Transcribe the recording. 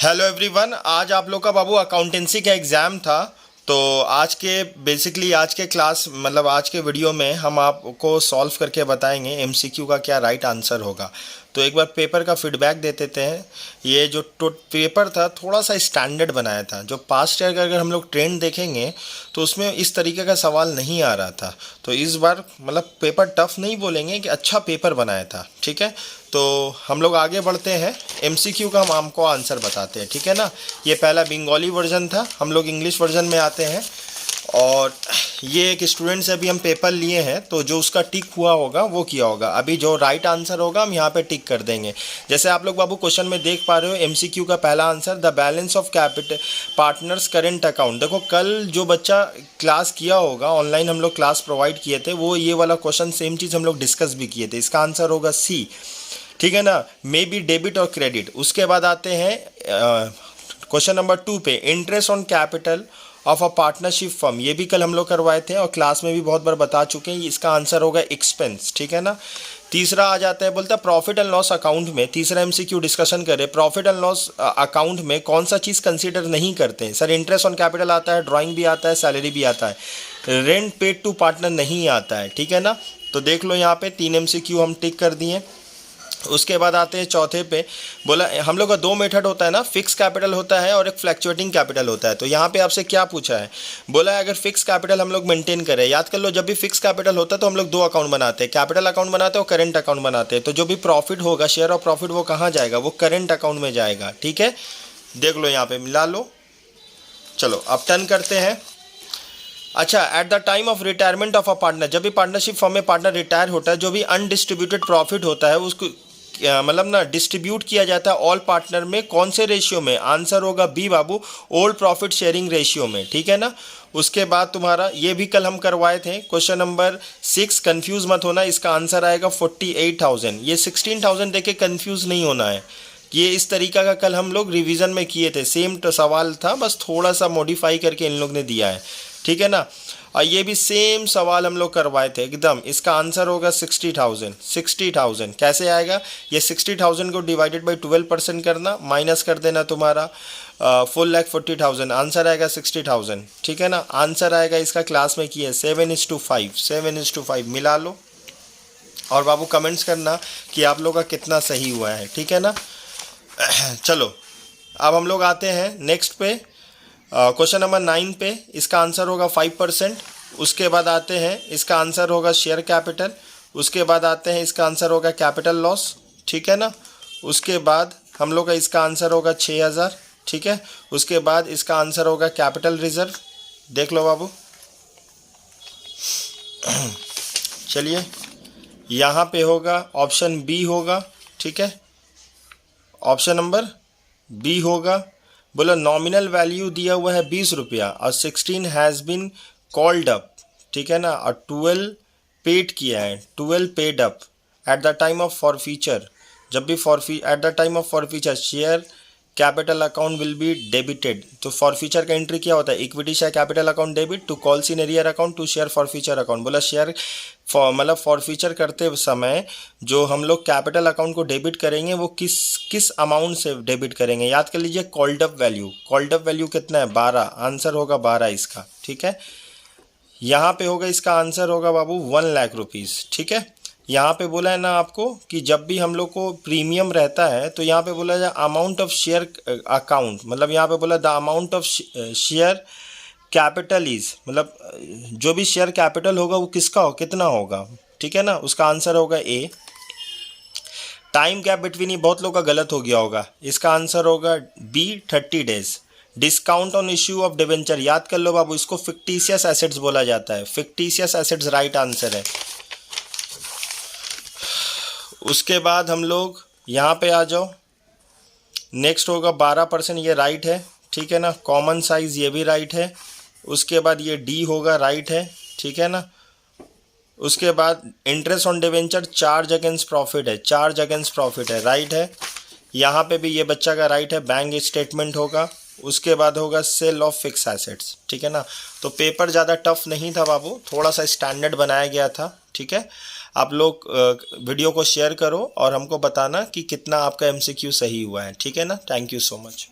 Hello everyone, आज आप लोग का बाबू अकाउंटेंसी का एग्ज़ाम था। तो आज के क्लास मतलब आज के वीडियो में हम आपको सॉल्व करके बताएंगे एमसीक्यू का क्या राइट आंसर होगा। तो एक बार पेपर का फीडबैक दे देते हैं। ये जो पेपर था थोड़ा सा स्टैंडर्ड बनाया था। जो पास्ट ईयर का अगर हम लोग ट्रेंड देखेंगे तो उसमें इस तरीके का सवाल नहीं आ रहा था। तो इस बार मतलब पेपर टफ नहीं बोलेंगे कि अच्छा पेपर बनाया था। ठीक है, तो हम लोग आगे बढ़ते हैं। एमसीक्यू का हम आपको आंसर बताते हैं, ठीक है ना। ये पहला बंगाली वर्जन था, हम लोग इंग्लिश वर्जन में आते हैं। और ये एक स्टूडेंट से अभी हम पेपर लिए हैं, तो जो उसका टिक हुआ होगा वो किया होगा। अभी जो राइट आंसर होगा हम यहाँ पे टिक कर देंगे। जैसे आप लोग बाबू क्वेश्चन में देख पा रहे हो, एमसीक्यू का पहला answer, the balance of capital partners current account. देखो कल जो बच्चा क्लास किया होगा, ऑनलाइन हम लोग क्लास प्रोवाइड किए थे, वो ये वाला क्वेश्चन सेम चीज़ हम लोग डिस्कस भी किए थे। इसका आंसर होगा सी, ठीक है ना। मे बी डेबिट और क्रेडिट। उसके बाद आते हैं क्वेश्चन नंबर 2 पे, interest on capital of a partnership firm. ये भी कल हम लोग करवाए थे और क्लास में भी बहुत बार बता चुके हैं। इसका आंसर होगा एक्सपेंस, ठीक है ना। तीसरा आ जाता है, बोलता है प्रॉफिट एंड लॉस अकाउंट में। तीसरा एमसीक्यू डिस्कशन करें, प्रॉफिट एंड लॉस अकाउंट में कौन सा चीज़ कंसीडर नहीं करते हैं। सर इंटरेस्ट ऑन कैपिटल आता है, ड्राइंग भी आता है, सैलरी भी आता है, रेंट पेड टू पार्टनर नहीं आता है, ठीक है ना। तो देख लो यहाँ पे 3 एमसीक्यू हम टिक कर दिए। उसके बाद आते हैं चौथे पे, बोला हम लोग का 2 मेथड होता है ना, फिक्स कैपिटल होता है और एक फ्लैक्चुएटिंग कैपिटल होता है। तो यहाँ पे आपसे क्या पूछा है, बोला है अगर फिक्स कैपिटल हम लोग मेंटेन करें। याद कर लो, जब भी फिक्स कैपिटल होता है तो हम लोग 2 अकाउंट बनाते हैं, कैपिटल अकाउंट बनाते हैं और करेंट अकाउंट बनाते हैं। तो जो भी प्रॉफिट होगा, शेयर ऑफ प्रॉफिट, वो कहाँ जाएगा, वो करेंट अकाउंट में जाएगा, ठीक है। देख लो यहाँ पे मिला लो। चलो अब टर्न करते हैं। अच्छा, eight the time of retirement of a partner, जब भी पार्टनरशिप फॉर्म में पार्टनर रिटायर होता है, जो भी अनडिस्ट्रीब्यूटेड प्रॉफिट होता है उसको मतलब ना डिस्ट्रीब्यूट किया जाता है ऑल पार्टनर में। कौन से रेशियो में, आंसर होगा बी बाबू, ओल्ड प्रॉफिट शेयरिंग रेशियो में, ठीक है ना। उसके बाद तुम्हारा ये भी कल हम करवाए थे, क्वेश्चन नंबर 6, कंफ्यूज मत होना, इसका आंसर आएगा 48,000। ये 16,000 देके कंफ्यूज नहीं होना है। ये इस तरीका का कल हम लोग रिवीजन में किए थे, सेम तो सवाल था, बस थोड़ा सा मॉडिफाई करके इन लोग ने दिया है, ठीक है ना। और ये भी सेम सवाल हम लोग करवाए थे एकदम। इसका आंसर होगा 60,000। 60,000 कैसे आएगा, ये 60,000 को डिवाइडेड बाई 12% करना, माइनस कर देना तुम्हारा फुल लाख 40,000, आंसर आएगा 60,000, ठीक है ना। आंसर आएगा इसका क्लास में किया 7:5, 7:5 मिला लो। और बाबू कमेंट्स करना कि आप लोग का कितना सही हुआ है, ठीक है ना। चलो अब हम लोग आते हैं नेक्स्ट पे, क्वेश्चन नंबर 9 पे। इसका आंसर होगा 5%। उसके बाद आते हैं, इसका आंसर होगा शेयर कैपिटल। उसके बाद आते हैं, इसका आंसर होगा कैपिटल लॉस, ठीक है ना। उसके बाद हम लोग का इसका आंसर होगा 6,000, ठीक है। उसके बाद इसका आंसर होगा कैपिटल रिजर्व। देख लो बाबू। चलिए यहाँ पे होगा ऑप्शन बी होगा, ठीक है। ऑप्शन नंबर बी होगा। बोला नॉमिनल वैल्यू दिया हुआ है 20 रुपया और 16 हैज़ बीन कॉल्ड अप, ठीक है ना। और 12 पेड किया है, 12 paid up at the time of forfeiture. जब भी at the time of forfeiture share capital account will be debited. तो फॉरफीचर का एंट्री क्या होता है, equity share capital account debit, to calls in arrear account, to share forfeiture account. बोला share मतलब forfeiture करते समय जो हम लोग कैपिटल अकाउंट को डेबिट करेंगे वो किस अमाउंट से डेबिट करेंगे। याद कर लीजिए called up value, called up value कितना है, 12, आंसर होगा 12 इसका, ठीक है। यहाँ पे होगा इसका आंसर होगा बाबू 1 लाख रुपीज़, ठीक है। यहाँ पे बोला है ना आपको कि जब भी हम लोग को प्रीमियम रहता है तो यहाँ पे बोला जाए अमाउंट ऑफ शेयर अकाउंट, मतलब यहाँ पे बोला the amount of share capital is, मतलब जो भी शेयर कैपिटल होगा वो किसका हो, कितना होगा, ठीक है ना। उसका आंसर होगा ए। टाइम गैप बिटवीन, ये बहुत लोग का गलत हो गया होगा, इसका आंसर होगा B 30 days. Discount on issue of debenture, याद कर लो बाबू, इसको फिक्टिशियस एसेट्स बोला जाता है, फिक्टिशियस एसेट्स राइट आंसर है। उसके बाद हम लोग यहाँ पे आ जाओ, नेक्स्ट होगा 12%, ये राइट है, ठीक है ना। कॉमन साइज ये भी राइट है। उसके बाद ये डी होगा, राइट है, ठीक है ना। उसके बाद interest on debenture charge against profit है, चार्ज अगेंस्ट प्रॉफिट है, राइट है। यहाँ पे भी ये बच्चा का राइट है, बैंक स्टेटमेंट होगा। उसके बाद होगा सेल ऑफ फिक्स एसेट्स, ठीक है ना। तो पेपर ज़्यादा टफ नहीं था बाबू, थोड़ा सा स्टैंडर्ड बनाया गया था, ठीक है। आप लोग वीडियो को शेयर करो और हमको बताना कि कितना आपका एमसीक्यू सही हुआ है, ठीक है ना। Thank you so much.